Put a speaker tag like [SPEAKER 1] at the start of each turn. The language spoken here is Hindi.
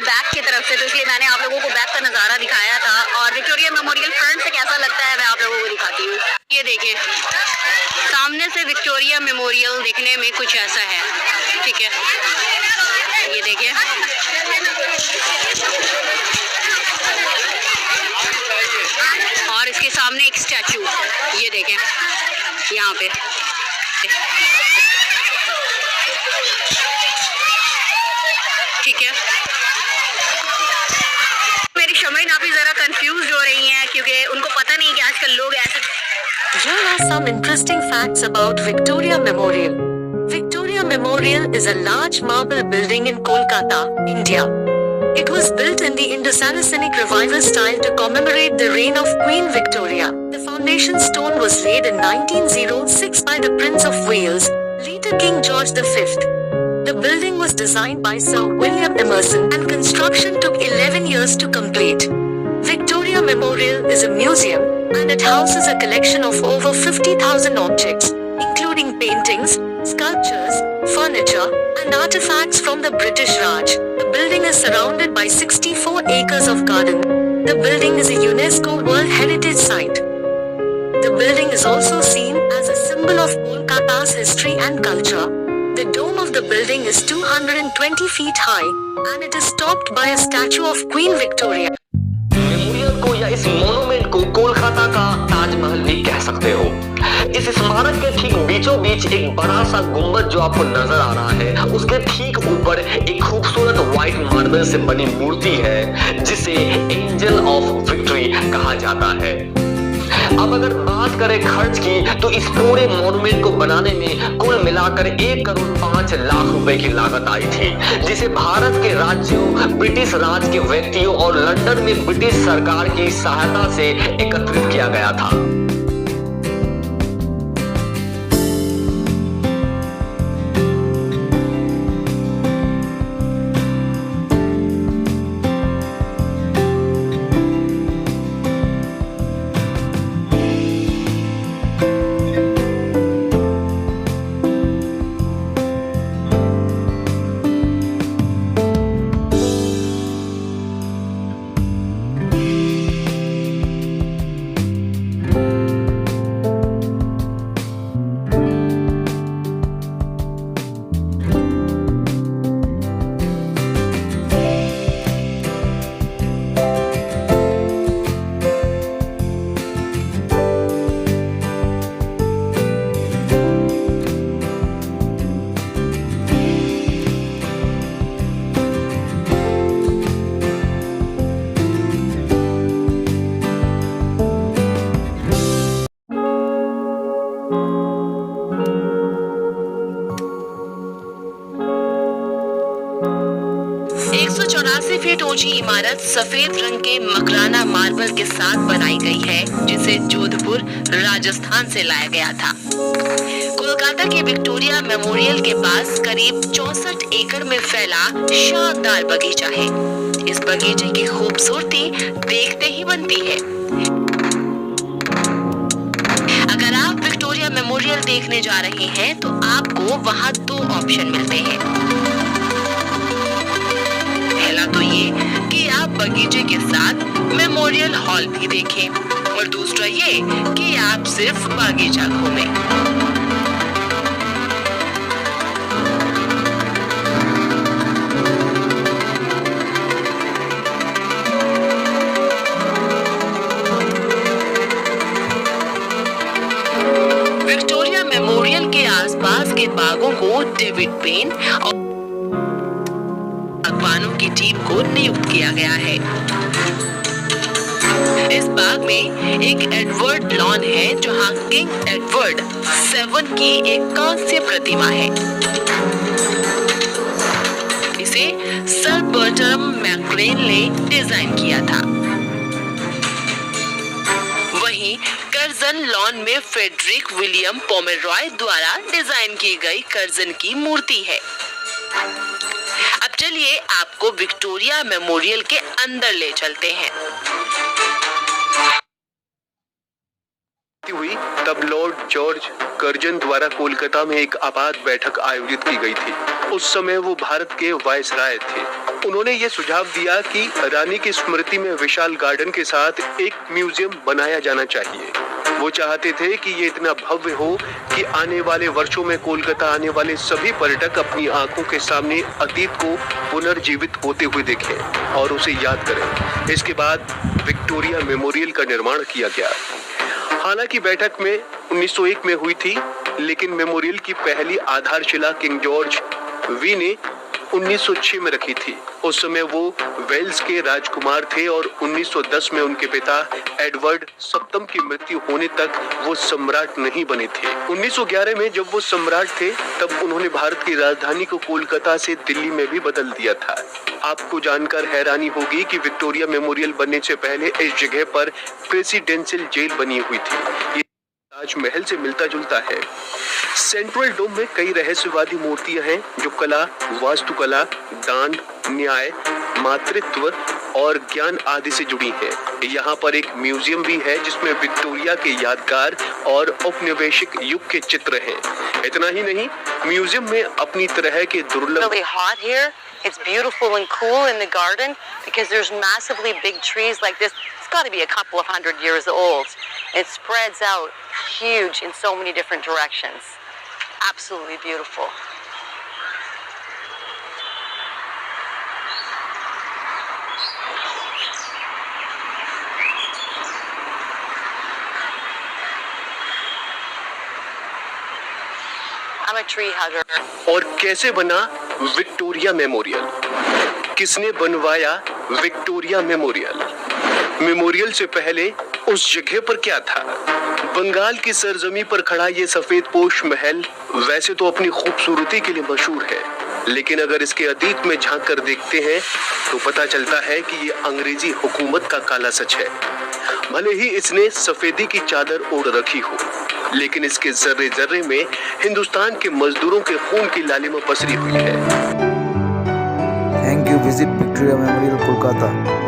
[SPEAKER 1] बैक की तरफ से, तो इसलिए मैंने आप लोगों को बैक का नज़ारा दिखाया था। और विक्टोरिया मेमोरियल फ्रंट से कैसा लगता है मैं आप लोगों को दिखाती हूँ। ये देखिए, सामने से विक्टोरिया मेमोरियल देखने में कुछ ऐसा है, ठीक है। ये देखिए, और इसके सामने एक स्टैचू, ये देखें यहाँ पे। ठीक है, मेरी शमई नापी जरा कंफ्यूज हो रही हैं क्योंकि उनको पता नहीं कि आजकल लोग ऐसे।
[SPEAKER 2] Here are some interesting facts about Victoria Memorial. Victoria Memorial is a large marble building in Kolkata, India. It was built in the Indo-Saracenic Revival style to commemorate the reign of Queen Victoria. The foundation stone was laid in 1906 by the Prince of Wales, later King George V. The building was designed by Sir William Emerson and construction took 11 years to complete. Victoria Memorial is a museum and it houses a collection of over 50,000 objects, including paintings, sculptures, furniture, and artifacts from the British Raj. The building is surrounded by 64 acres of garden. The building is a UNESCO World Heritage Site. The building is also seen as a symbol of Kolkata's history and culture. The dome of the building is 220 feet high, and it is topped by a statue of Queen Victoria.
[SPEAKER 3] Memorial को या इस मोनूमेंट को कोलकाता का ताजमहल भी कह सकते हो। इस स्मारक के ठीक बीचों बीच एक बड़ा सा गुंबद जो आपको नजर आ रहा है, उसके ठीक ऊपर एक खूबसूरत व्हाइट मार्बल से बनी मूर्ति है जिसे एंजल ऑफ विक्ट्री कहा जाता है। अब अगर बात करें खर्च की, तो इस पूरे मॉन्यूमेंट को बनाने में कुल मिलाकर 1,05,00,000 रुपए की लागत आई थी, जिसे भारत के राज्यों, ब्रिटिश राज के व्यक्तियों और लंदन में ब्रिटिश सरकार की सहायता से एकत्रित किया गया था।
[SPEAKER 2] 184 फीट ऊंची इमारत सफेद रंग के मकराना मार्बल के साथ बनाई गई है, जिसे जोधपुर राजस्थान से लाया गया था। कोलकाता के विक्टोरिया मेमोरियल के पास करीब 64 एकड़ में फैला शानदार बगीचा है। इस बगीचे की खूबसूरती देखते ही बनती है। अगर आप विक्टोरिया मेमोरियल देखने जा रहे हैं तो आपको वहाँ 2 ऑप्शन मिलते हैं। पहला तो ये कि आप बगीचे के साथ मेमोरियल हॉल भी देखें, और दूसरा ये कि आप सिर्फ बगीचा घूमें। विक्टोरिया मेमोरियल के आसपास के बागों को डेविड पेन और बागवानों की टीम को नियुक्त किया गया है। इस बाग में एक एडवर्ड लॉन है, जहां किंग एडवर्ड 7 की एक कांस्य प्रतिमा है। इसे सर बर्टरम मैक्रेन ने डिजाइन किया था। वहीं कर्जन लॉन में फ्रेडरिक विलियम पोमेरॉय द्वारा डिजाइन की गई कर्जन की मूर्ति है। अब चलिए आपको विक्टोरिया मेमोरियल के अंदर ले चलते हैं।
[SPEAKER 4] हुई तब लॉर्ड जॉर्ज कर्जन द्वारा कोलकाता में एक आपात बैठक आयोजित की गई थी। उस समय वो भारत के वायसराय थे। उन्होंने ये सुझाव दिया कि रानी की स्मृति में विशाल गार्डन के साथ एक म्यूजियम बनाया जाना चाहिए। वो चाहते थे कि ये इतना भव्य हो कि आने वाले वर्षों में कोलकाता आने वाले सभी पर्यटक अपनी आंखों के सामने अतीत को पुनर्जीवित होते हुए देखें और उसे याद करें। इसके बाद विक्टोरिया मेमोरियल का निर्माण किया गया। हालांकि बैठक में 1901 में हुई थी, लेकिन मेमोरियल की पहली आधारशिला किंग जॉर्ज वी ने 1906 में रखी थी। उस समय वो वेल्स के राजकुमार थे और 1910 में उनके पिता एडवर्ड सप्तम की मृत्यु होने तक वो सम्राट नहीं बने थे। 1911 में जब वो सम्राट थे तब उन्होंने भारत की राजधानी को कोलकाता से दिल्ली में भी बदल दिया था। आपको जानकर हैरानी होगी कि विक्टोरिया मेमोरियल बनने से पहले इस जगह पर प्रेसिडेंशियल जेल बनी हुई थी। ये ताजमहल से मिलता जुलता है। सेंट्रल डोम में कई रहस्यवादी मूर्तियां हैं जो कला, वास्तुकला, दान, न्याय, मातृत्व और ज्ञान आदि से जुड़ी हैं। यहाँ पर एक म्यूजियम भी है जिसमें विक्टोरिया के यादगार और औपनिवेशिक युग के चित्र हैं। इतना ही नहीं, म्यूजियम में अपनी तरह के दुर्लभ
[SPEAKER 1] Really hot here. It's beautiful and cool in the garden because there's massively big trees like this. It's got to be a couple of 100 years old. It spreads out huge in so many different directions. Absolutely beautiful. I'm a tree hugger.
[SPEAKER 4] और कैसे बना विक्टोरिया मेमोरियल? किसने बनवाया विक्टोरिया मेमोरियल? मेमोरियल से पहले उस जगह पर क्या था? बंगाल की सरजमी पर खड़ा ये सफेद पोश महल वैसे तो अपनी खूबसूरती के लिए मशहूर है, लेकिन अगर इसके अतीत में झांक कर देखते हैं तो पता चलता है कि ये अंग्रेजी हुकूमत का काला सच है। भले ही इसने सफेदी की चादर ओढ़ रखी हो, लेकिन इसके जर्रे जर्रे में हिंदुस्तान के मजदूरों के खून की लालिमा पसरी हुई है।
[SPEAKER 5] Thank you. Visit Victoria Memorial, Kolkata.